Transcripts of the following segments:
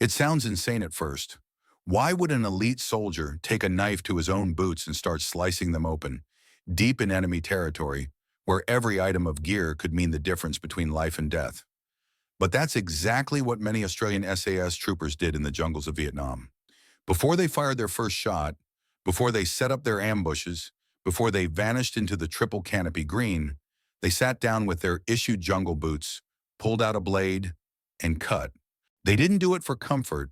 It sounds insane at first. Why would an elite soldier take a knife to his own boots and start slicing them open, deep in enemy territory, where every item of gear could mean the difference between life and death? But that's exactly what many Australian SAS troopers did in the jungles of Vietnam. Before they fired their first shot, before they set up their ambushes, before they vanished into the triple canopy green, they sat down with their issued jungle boots, pulled out a blade, and cut. They didn't do it for comfort.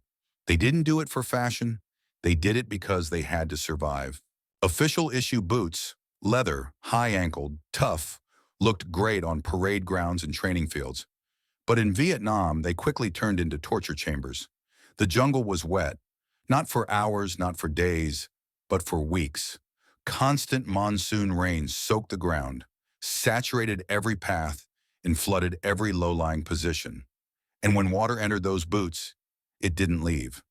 They didn't do it for fashion. They did it because they had to survive. Official issue boots, leather, high-ankled, tough, looked great on parade grounds and training fields. But in Vietnam, they quickly turned into torture chambers. The jungle was wet, not for hours, not for days, but for weeks. Constant monsoon rains soaked the ground, saturated every path, and flooded every low-lying position. And when water entered those boots, it didn't leave.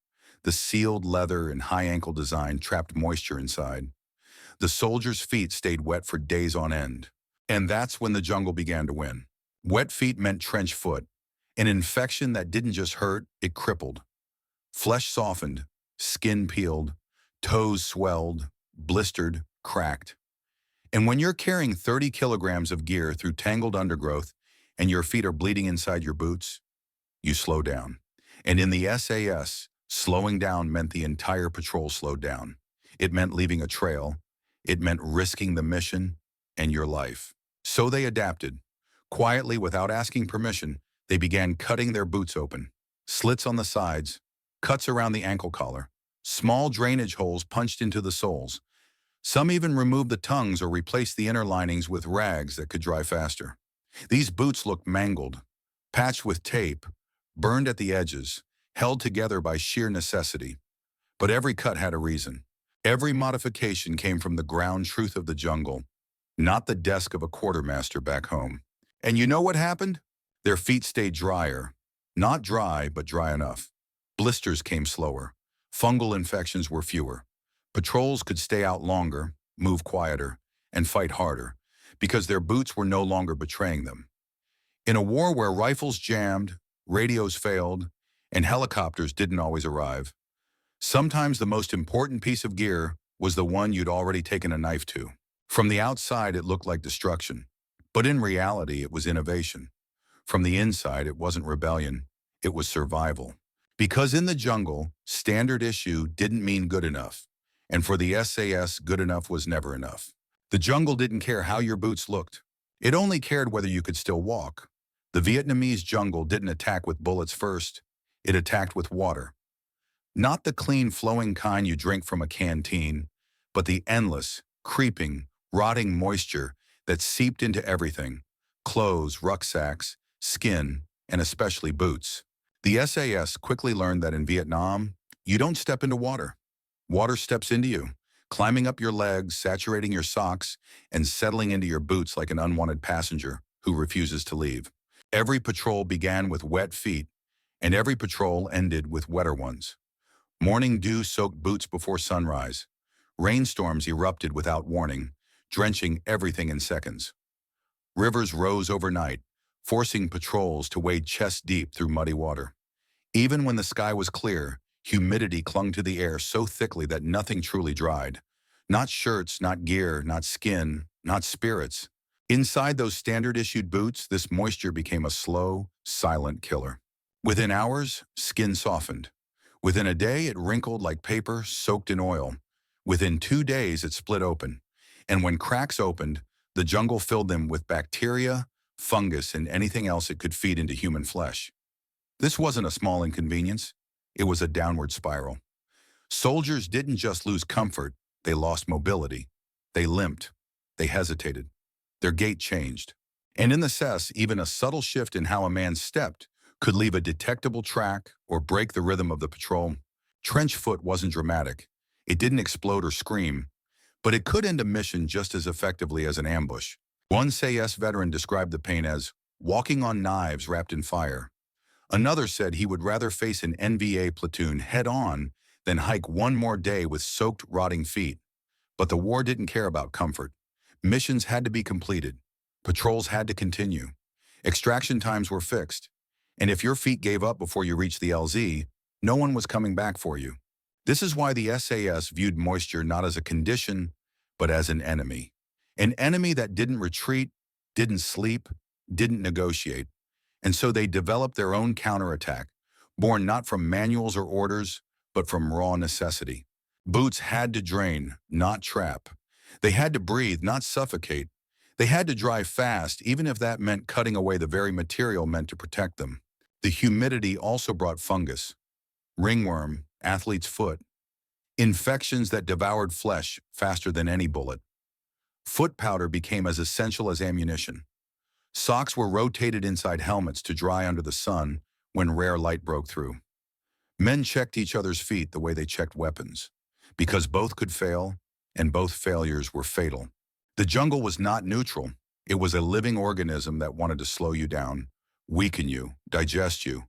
The sealed leather and high-ankle design trapped moisture inside. The soldiers' feet stayed wet for days on end. And that's when the jungle began to win. Wet feet meant trench foot, an infection that didn't just hurt, it crippled. Flesh softened, skin peeled, toes swelled, blistered, cracked. And when you're carrying 30 kilograms of gear through tangled undergrowth and your feet are bleeding inside your boots, you slow down. And in the SAS, slowing down meant the entire patrol slowed down. It meant leaving a trail. It meant risking the mission and your life. So they adapted. Quietly, without asking permission, they began cutting their boots open. Slits on the sides, cuts around the ankle collar, small drainage holes punched into the soles. Some even removed the tongues or replaced the inner linings with rags that could dry faster. These boots looked mangled, patched with tape, burned at the edges, held together by sheer necessity. But every cut had a reason. Every modification came from the ground truth of the jungle, not the desk of a quartermaster back home. And you know what happened? Their feet stayed drier. Not dry, but dry enough. Blisters came slower. Fungal infections were fewer. Patrols could stay out longer, move quieter, and fight harder, because their boots were no longer betraying them. In a war where rifles jammed, radios failed, and helicopters didn't always arrive, sometimes the most important piece of gear was the one you'd already taken a knife to. From the outside, it looked like destruction. But in reality, it was innovation. From the inside, it wasn't rebellion. It was survival. Because in the jungle, standard issue didn't mean good enough. And for the SAS, good enough was never enough. The jungle didn't care how your boots looked. It only cared whether you could still walk. The Vietnamese jungle didn't attack with bullets first. It attacked with water. Not the clean, flowing kind you drink from a canteen, but the endless, creeping, rotting moisture that seeped into everything: clothes, rucksacks, skin, and especially boots. The SAS quickly learned that in Vietnam, you don't step into water. Water steps into you, climbing up your legs, saturating your socks, and settling into your boots like an unwanted passenger who refuses to leave. Every patrol began with wet feet, and every patrol ended with wetter ones. Morning dew soaked boots before sunrise. Rainstorms erupted without warning, drenching everything in seconds. Rivers rose overnight, forcing patrols to wade chest-deep through muddy water. Even when the sky was clear, humidity clung to the air so thickly that nothing truly dried. Not shirts, not gear, not skin, not spirits. Inside those standard-issued boots, this moisture became a slow, silent killer. Within hours, skin softened. Within a day, it wrinkled like paper soaked in oil. Within 2 days, it split open. And when cracks opened, the jungle filled them with bacteria, fungus, and anything else it could feed into human flesh. This wasn't a small inconvenience. It was a downward spiral. Soldiers didn't just lose comfort, they lost mobility. They limped. They hesitated. Their gait changed. And in the SAS, even a subtle shift in how a man stepped could leave a detectable track or break the rhythm of the patrol. Trench foot wasn't dramatic. It didn't explode or scream, but it could end a mission just as effectively as an ambush. One SAS veteran described the pain as walking on knives wrapped in fire. Another said he would rather face an NVA platoon head-on than hike one more day with soaked, rotting feet. But the war didn't care about comfort. Missions had to be completed. Patrols had to continue. Extraction times were fixed. And if your feet gave up before you reached the LZ, No one was coming back for you. This is why the SAS viewed moisture not as a condition, but as an enemy. An enemy that didn't retreat, didn't sleep, didn't negotiate. And so they developed their own counterattack, born not from manuals or orders, but from raw necessity. Boots had to drain, not trap. They had to breathe, not suffocate. They had to dry fast, even if that meant cutting away the very material meant to protect them. The humidity also brought fungus, ringworm, athlete's foot, infections that devoured flesh faster than any bullet. Foot powder became as essential as ammunition. Socks were rotated inside helmets to dry under the sun when rare light broke through. Men checked each other's feet the way they checked weapons, because both could fail, and both failures were fatal. The jungle was not neutral. It was a living organism that wanted to slow you down, weaken you, digest you.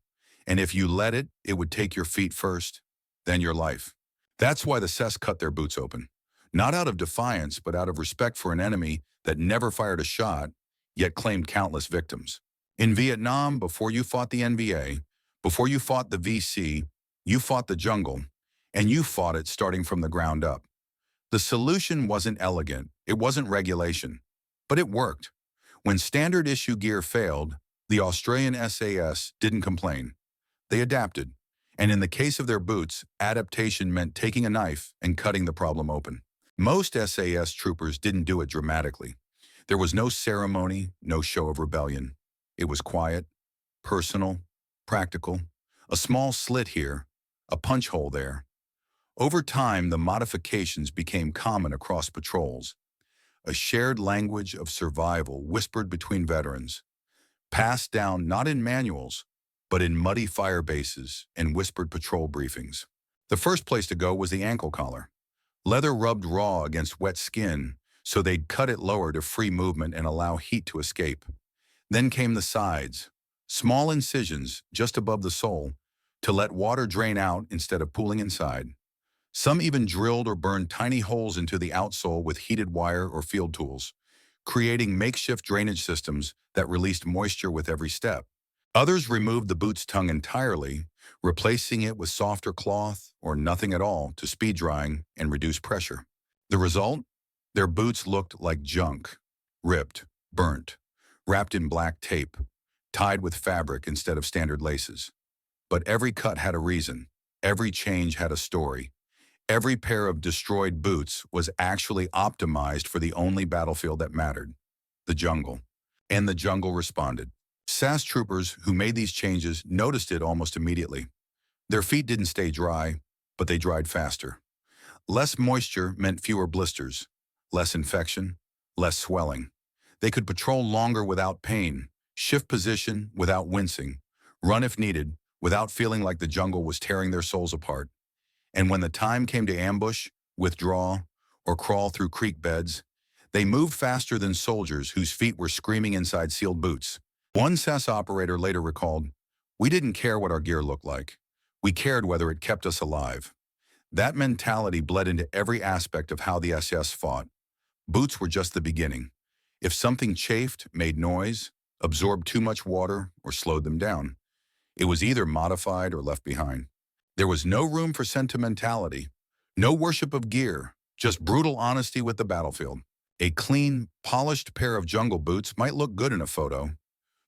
And if you let it, it would take your feet first, then your life. That's why the SAS cut their boots open. Not out of defiance, but out of respect for an enemy that never fired a shot, yet claimed countless victims. In Vietnam, before you fought the NVA, before you fought the VC, you fought the jungle, and you fought it starting from the ground up. The solution wasn't elegant, it wasn't regulation, but it worked. When standard issue gear failed, the Australian SAS didn't complain. They adapted. And in the case of their boots, adaptation meant taking a knife and cutting the problem open. Most SAS troopers didn't do it dramatically. There was no ceremony, no show of rebellion. It was quiet, personal, practical, a small slit here, a punch hole there. Over time, the modifications became common across patrols, a shared language of survival whispered between veterans, passed down not in manuals, but in muddy fire bases and whispered patrol briefings. The first place to go was the ankle collar. Leather rubbed raw against wet skin, so they'd cut it lower to free movement and allow heat to escape. Then came the sides, small incisions just above the sole, to let water drain out instead of pooling inside. Some even drilled or burned tiny holes into the outsole with heated wire or field tools, creating makeshift drainage systems that released moisture with every step. Others removed the boot's tongue entirely, replacing it with softer cloth or nothing at all to speed drying and reduce pressure. The result? Their boots looked like junk, ripped, burnt, wrapped in black tape, tied with fabric instead of standard laces. But every cut had a reason. Every change had a story. Every pair of destroyed boots was actually optimized for the only battlefield that mattered, the jungle. And the jungle responded. SAS troopers who made these changes noticed it almost immediately. Their feet didn't stay dry, but they dried faster. Less moisture meant fewer blisters, less infection, less swelling. They could patrol longer without pain, shift position without wincing, run if needed without feeling like the jungle was tearing their souls apart. And when the time came to ambush, withdraw, or crawl through creek beds, they moved faster than soldiers whose feet were screaming inside sealed boots. One SAS operator later recalled, "We didn't care what our gear looked like. We cared whether it kept us alive." That mentality bled into every aspect of how the SS fought. Boots were just the beginning. If something chafed, made noise, absorbed too much water, or slowed them down, it was either modified or left behind. There was no room for sentimentality, no worship of gear, just brutal honesty with the battlefield. A clean, polished pair of jungle boots might look good in a photo,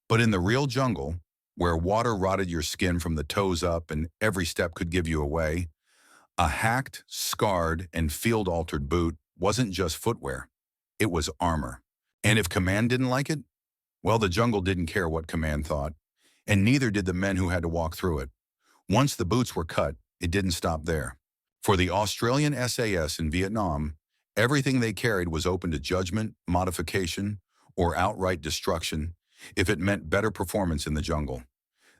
but in the real jungle, where water rotted your skin from the toes up and every step could give you away, a hacked, scarred, and field-altered boot wasn't just footwear. It was armor. And if command didn't like it, well, the jungle didn't care what command thought, and neither did the men who had to walk through it. Once the boots were cut, it didn't stop there. For the Australian SAS in Vietnam, everything they carried was open to judgment, modification, or outright destruction if it meant better performance in the jungle.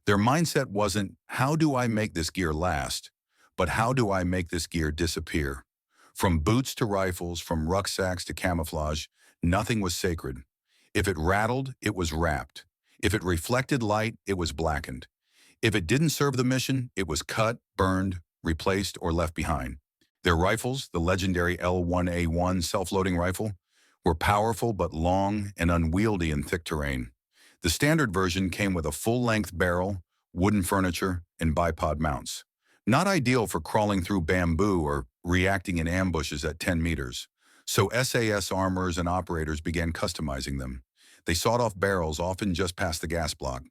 Their mindset wasn't, how do I make this gear last, but how do I make this gear disappear? From boots to rifles, from rucksacks to camouflage, nothing was sacred. If it rattled, it was wrapped. If it reflected light, it was blackened. If it didn't serve the mission, it was cut, burned, replaced, or left behind. Their rifles, the legendary L1A1 self-loading rifle, were powerful but long and unwieldy in thick terrain. The standard version came with a full-length barrel, wooden furniture, and bipod mounts. Not ideal for crawling through bamboo or reacting in ambushes at 10 meters. So SAS armorers and operators began customizing them. They sawed off barrels, often just past the gas block.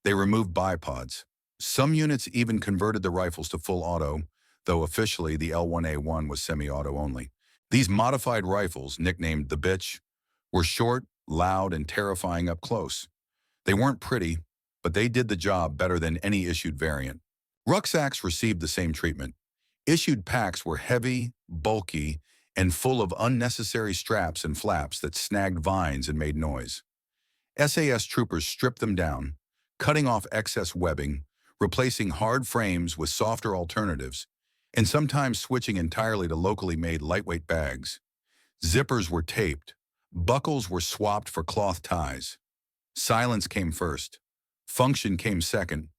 They removed bipods. Some units even converted the rifles to full auto, though officially the L1A1 was semi-auto only. These modified rifles, nicknamed the Bitch, were short, loud, and terrifying up close. They weren't pretty, but they did the job better than any issued variant. Rucksacks received the same treatment. Issued packs were heavy, bulky, and full of unnecessary straps and flaps that snagged vines and made noise. SAS troopers stripped them down, cutting off excess webbing, replacing hard frames with softer alternatives, and sometimes switching entirely to locally made lightweight bags. Zippers were taped, buckles were swapped for cloth ties. Silence came first, function came second,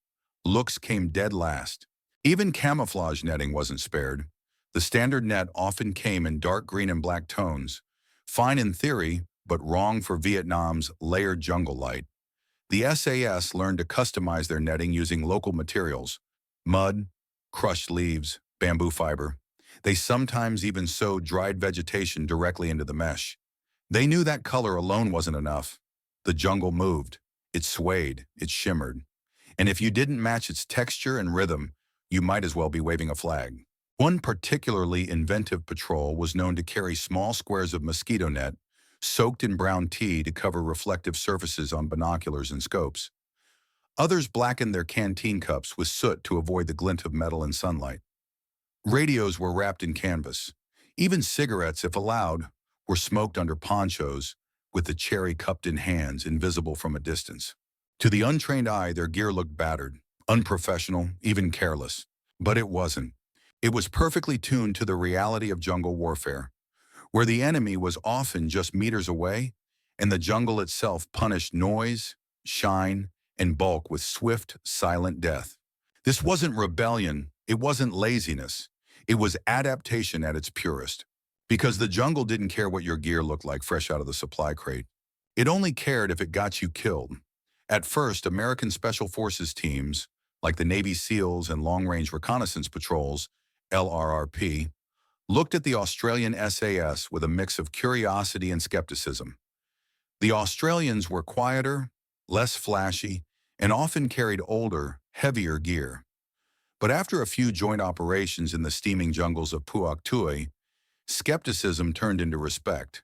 looks came dead last. Even camouflage netting wasn't spared. The standard net often came in dark green and black tones, fine in theory, but wrong for Vietnam's layered jungle light. The SAS learned to customize their netting using local materials: mud, crushed leaves, bamboo fiber. They sometimes even sewed dried vegetation directly into the mesh. They knew that color alone wasn't enough. The jungle moved. It swayed. It shimmered. And if you didn't match its texture and rhythm, you might as well be waving a flag. One particularly inventive patrol was known to carry small squares of mosquito net soaked in brown tea to cover reflective surfaces on binoculars and scopes. Others blackened their canteen cups with soot to avoid the glint of metal in sunlight. Radios were wrapped in canvas. Even cigarettes, if allowed, were smoked under ponchos, with the cherry cupped in hands, invisible from a distance. To the untrained eye, their gear looked battered, unprofessional, even careless. But it wasn't. It was perfectly tuned to the reality of jungle warfare, where the enemy was often just meters away, and the jungle itself punished noise, shine, and bulk with swift, silent death. This wasn't rebellion, it wasn't laziness, it was adaptation at its purest. Because the jungle didn't care what your gear looked like fresh out of the supply crate. It only cared if it got you killed. At first, American Special Forces teams, like the Navy SEALs and Long Range Reconnaissance Patrols, LRRP, looked at the Australian SAS with a mix of curiosity and skepticism. The Australians were quieter, less flashy, and often carried older, heavier gear. But after a few joint operations in the steaming jungles of Puak Tui, skepticism turned into respect,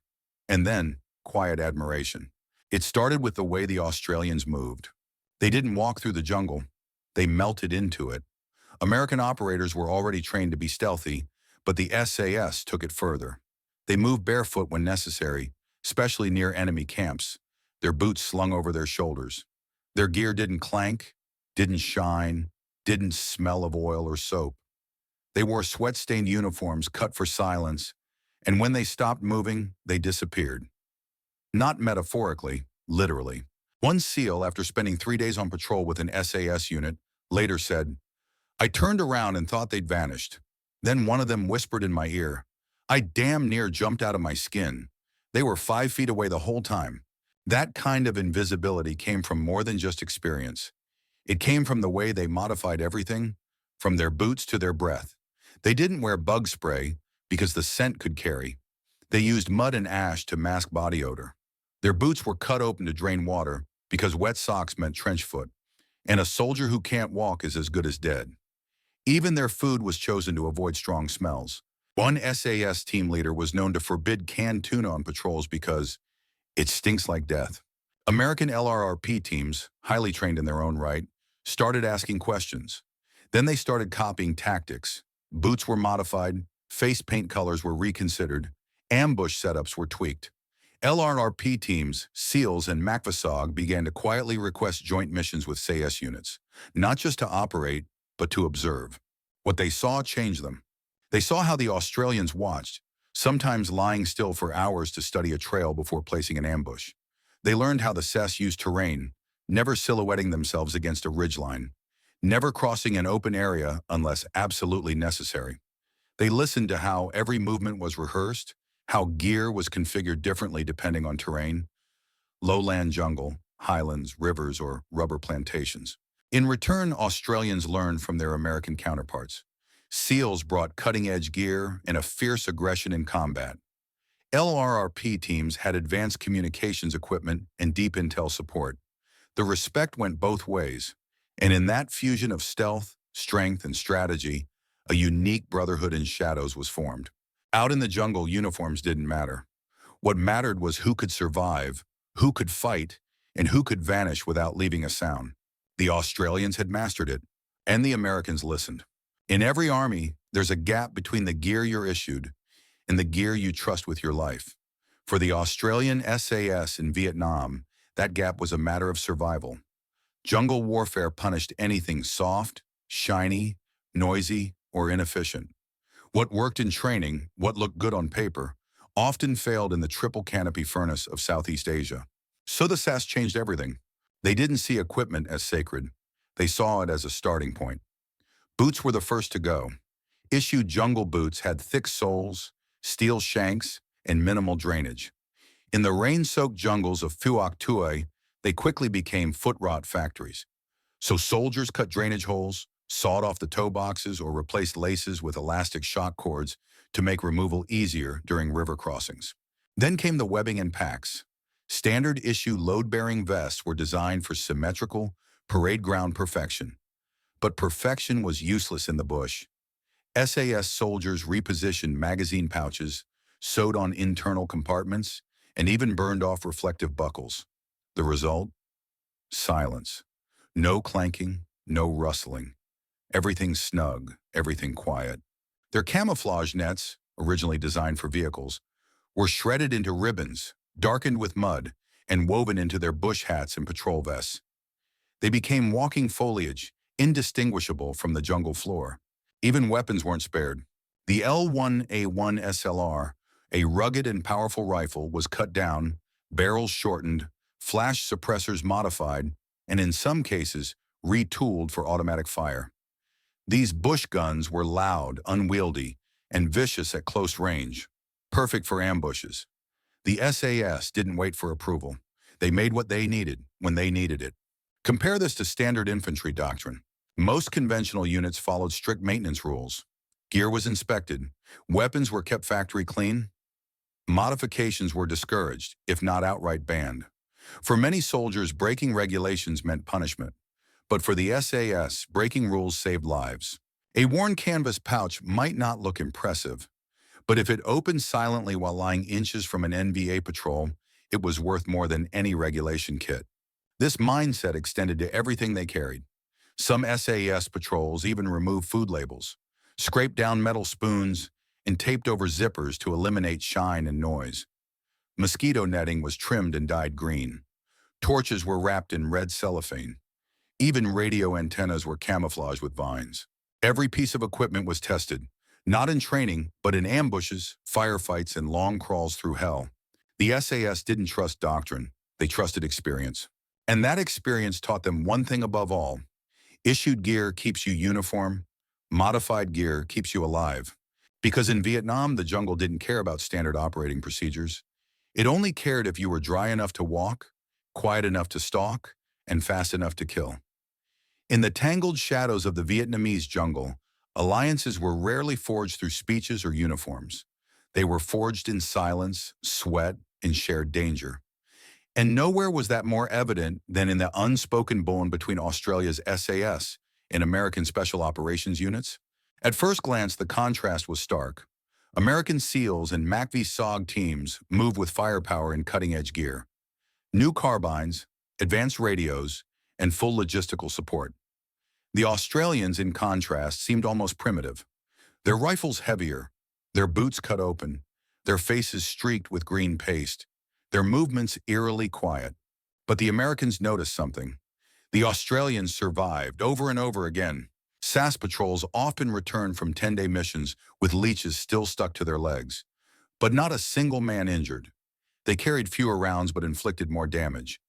and then quiet admiration. It started with the way the Australians moved. They didn't walk through the jungle, they melted into it. American operators were already trained to be stealthy, but the SAS took it further. They moved barefoot when necessary, especially near enemy camps, their boots slung over their shoulders. Their gear didn't clank, didn't shine, didn't smell of oil or soap. They wore sweat-stained uniforms cut for silence, and when they stopped moving, they disappeared. Not metaphorically, literally. One SEAL, after spending 3 days on patrol with an SAS unit, later said, "I turned around and thought they'd vanished. Then one of them whispered in my ear. I damn near jumped out of my skin. They were 5 feet away the whole time." That kind of invisibility came from more than just experience. It came from the way they modified everything, from their boots to their breath. They didn't wear bug spray because the scent could carry. They used mud and ash to mask body odor. Their boots were cut open to drain water because wet socks meant trench foot, and a soldier who can't walk is as good as dead. Even their food was chosen to avoid strong smells. One SAS team leader was known to forbid canned tuna on patrols because it stinks like death. American LRRP teams, highly trained in their own right, started asking questions. Then they started copying tactics. Boots were modified, face paint colors were reconsidered, ambush setups were tweaked. LRRP teams, SEALs, and MACVSOG began to quietly request joint missions with SAS units, not just to operate, but to observe. What they saw changed them. They saw how the Australians watched, sometimes lying still for hours to study a trail before placing an ambush. They learned how the SAS used terrain, never silhouetting themselves against a ridgeline, never crossing an open area unless absolutely necessary. They listened to how every movement was rehearsed, how gear was configured differently depending on terrain, lowland jungle, highlands, rivers, or rubber plantations. In return, Australians learned from their American counterparts. SEALs brought cutting-edge gear and a fierce aggression in combat. LRRP teams had advanced communications equipment and deep intel support. The respect went both ways, and in that fusion of stealth, strength, and strategy, a unique brotherhood in shadows was formed. Out in the jungle, uniforms didn't matter. What mattered was who could survive, who could fight, and who could vanish without leaving a sound. The Australians had mastered it, and the Americans listened. In every army, there's a gap between the gear you're issued and the gear you trust with your life. For the Australian SAS in Vietnam, that gap was a matter of survival. Jungle warfare punished anything soft, shiny, noisy, or inefficient. What worked in training, what looked good on paper, often failed in the triple canopy furnace of Southeast Asia. So the SAS changed everything. They didn't see equipment as sacred. They saw it as a starting point. Boots were the first to go. Issued jungle boots had thick soles, steel shanks, and minimal drainage. In the rain-soaked jungles of Phuoc Tuoy, they quickly became foot rot factories. So soldiers cut drainage holes, sawed off the toe boxes, or replaced laces with elastic shock cords to make removal easier during river crossings. Then came the webbing and packs. Standard-issue load-bearing vests were designed for symmetrical, parade ground perfection. But perfection was useless in the bush. SAS soldiers repositioned magazine pouches, sewed on internal compartments, and even burned off reflective buckles. The result? Silence. No clanking, no rustling. Everything snug, everything quiet. Their camouflage nets, originally designed for vehicles, were shredded into ribbons, darkened with mud, and woven into their bush hats and patrol vests. They became walking foliage, indistinguishable from the jungle floor. Even weapons weren't spared. The L1A1 SLR, a rugged and powerful rifle, was cut down, barrels shortened, flash suppressors modified, and in some cases, retooled for automatic fire. These bush guns were loud, unwieldy, and vicious at close range, perfect for ambushes. The SAS didn't wait for approval. They made what they needed when they needed it. Compare this to standard infantry doctrine. Most conventional units followed strict maintenance rules. Gear was inspected. Weapons were kept factory clean. Modifications were discouraged, if not outright banned. For many soldiers, breaking regulations meant punishment. But for the SAS, breaking rules saved lives. A worn canvas pouch might not look impressive, but if it opened silently while lying inches from an NVA patrol, it was worth more than any regulation kit. This mindset extended to everything they carried. Some SAS patrols even removed food labels, scraped down metal spoons, and taped over zippers to eliminate shine and noise. Mosquito netting was trimmed and dyed green. Torches were wrapped in red cellophane. Even radio antennas were camouflaged with vines. Every piece of equipment was tested, not in training, but in ambushes, firefights, and long crawls through hell. The SAS didn't trust doctrine, they trusted experience. And that experience taught them one thing above all: issued gear keeps you uniform, modified gear keeps you alive. Because in Vietnam, the jungle didn't care about standard operating procedures. It only cared if you were dry enough to walk, quiet enough to stalk, and fast enough to kill. In the tangled shadows of the Vietnamese jungle, alliances were rarely forged through speeches or uniforms. They were forged in silence, sweat, and shared danger. And nowhere was that more evident than in the unspoken bond between Australia's SAS and American Special Operations units. At first glance, the contrast was stark. American SEALs and MACV-SOG teams moved with firepower and cutting-edge gear. New carbines, advanced radios, and full logistical support. The Australians, in contrast, seemed almost primitive. Their rifles heavier, their boots cut open, their faces streaked with green paste, their movements eerily quiet. But the Americans noticed something. The Australians survived over and over again. SAS patrols often returned from 10-day missions with leeches still stuck to their legs. But not a single man injured. They carried fewer rounds but inflicted more damage.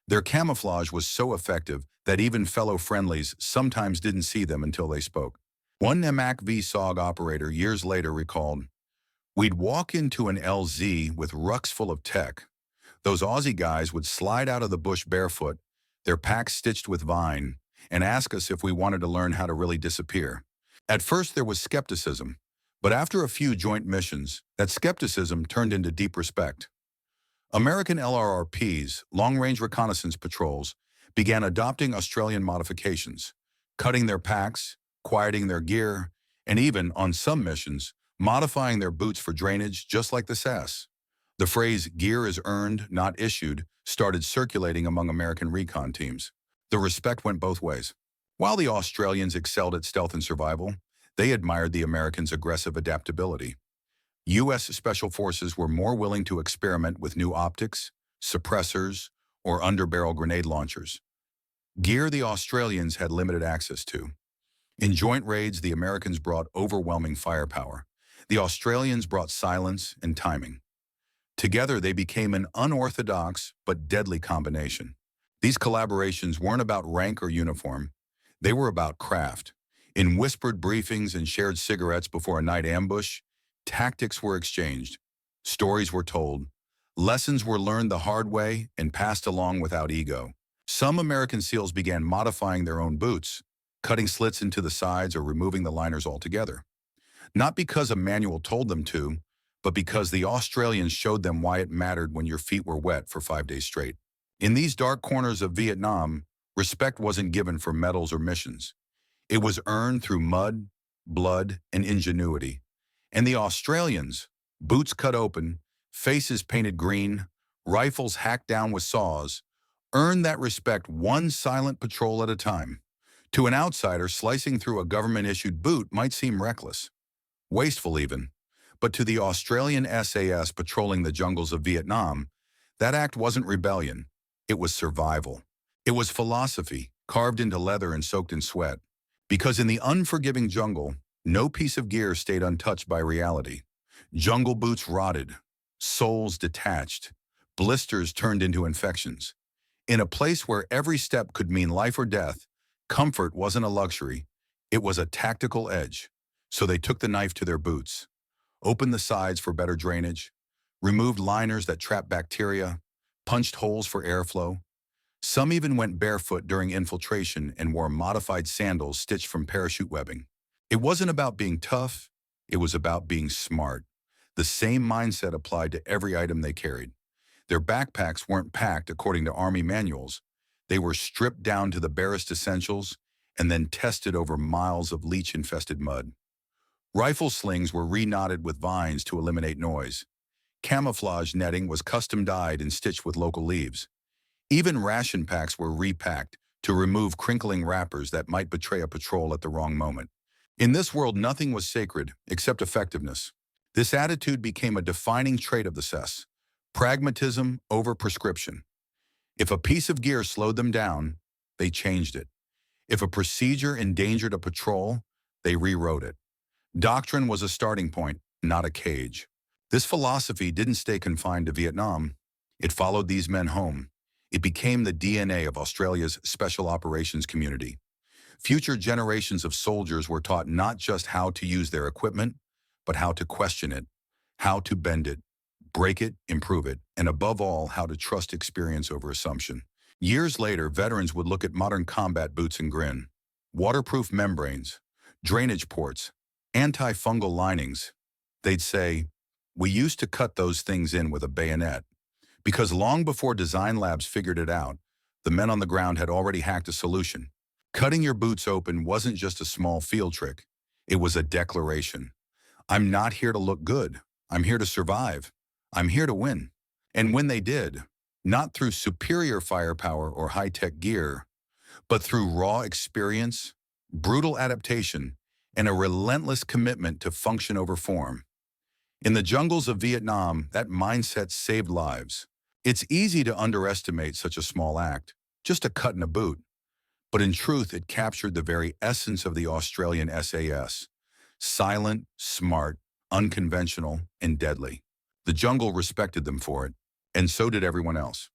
Their camouflage was so effective that even fellow friendlies sometimes didn't see them until they spoke. One MACV-SOG operator years later recalled, "We'd walk into an LZ with rucks full of tech. Those Aussie guys would slide out of the bush barefoot, their packs stitched with vine, and ask us if we wanted to learn how to really disappear. At first there was skepticism, but after a few joint missions, that skepticism turned into deep respect. American LRRPs, long-range reconnaissance patrols, began adopting Australian modifications, cutting their packs, quieting their gear, and even, on some missions, modifying their boots for drainage just like the SAS. The phrase "gear is earned, not issued" started circulating among American recon teams. The respect went both ways. While the Australians excelled at stealth and survival, they admired the Americans' aggressive adaptability. U.S. Special Forces were more willing to experiment with new optics, suppressors, or underbarrel grenade launchers. Gear the Australians had limited access to. In joint raids, the Americans brought overwhelming firepower. The Australians brought silence and timing. Together, they became an unorthodox but deadly combination. These collaborations weren't about rank or uniform. They were about craft. In whispered briefings and shared cigarettes before a night ambush, tactics were exchanged, stories were told, lessons were learned the hard way and passed along without ego. Some American SEALs began modifying their own boots, cutting slits into the sides or removing the liners altogether. Not because a manual told them to, but because the Australians showed them why it mattered when your feet were wet for 5 days straight. In these dark corners of Vietnam, respect wasn't given for medals or missions. It was earned through mud, blood, and ingenuity. And the Australians, boots cut open, faces painted green, rifles hacked down with saws, earned that respect one silent patrol at a time. To an outsider, slicing through a government-issued boot might seem reckless, wasteful even. But to the Australian SAS patrolling the jungles of Vietnam, that act wasn't rebellion. It was survival. It was philosophy, carved into leather and soaked in sweat. Because in the unforgiving jungle, no piece of gear stayed untouched by reality. Jungle boots rotted, soles detached, blisters turned into infections. In a place where every step could mean life or death, comfort wasn't a luxury, it was a tactical edge. So they took the knife to their boots, opened the sides for better drainage, removed liners that trapped bacteria, punched holes for airflow. Some even went barefoot during infiltration and wore modified sandals stitched from parachute webbing. It wasn't about being tough, it was about being smart. The same mindset applied to every item they carried. Their backpacks weren't packed according to Army manuals. They were stripped down to the barest essentials and then tested over miles of leech-infested mud. Rifle slings were re-knotted with vines to eliminate noise. Camouflage netting was custom-dyed and stitched with local leaves. Even ration packs were repacked to remove crinkling wrappers that might betray a patrol at the wrong moment. In this world, nothing was sacred except effectiveness. This attitude became a defining trait of the SAS. Pragmatism over prescription. If a piece of gear slowed them down, they changed it. If a procedure endangered a patrol, they rewrote it. Doctrine was a starting point, not a cage. This philosophy didn't stay confined to Vietnam. It followed these men home. It became the DNA of Australia's special operations community. Future generations of soldiers were taught not just how to use their equipment, but how to question it, how to bend it, break it, improve it, and above all, how to trust experience over assumption. Years later, veterans would look at modern combat boots and grin. Waterproof membranes, drainage ports, anti-fungal linings. They'd say, "We used to cut those things in with a bayonet." Because long before design labs figured it out, the men on the ground had already hacked a solution. Cutting your boots open wasn't just a small field trick. It was a declaration. I'm not here to look good. I'm here to survive. I'm here to win. And when they did, not through superior firepower or high-tech gear, but through raw experience, brutal adaptation, and a relentless commitment to function over form. In the jungles of Vietnam, that mindset saved lives. It's easy to underestimate such a small act, just a cut in a boot. But in truth, it captured the very essence of the Australian SAS. Silent, smart, unconventional, and deadly. The jungle respected them for it, and so did everyone else.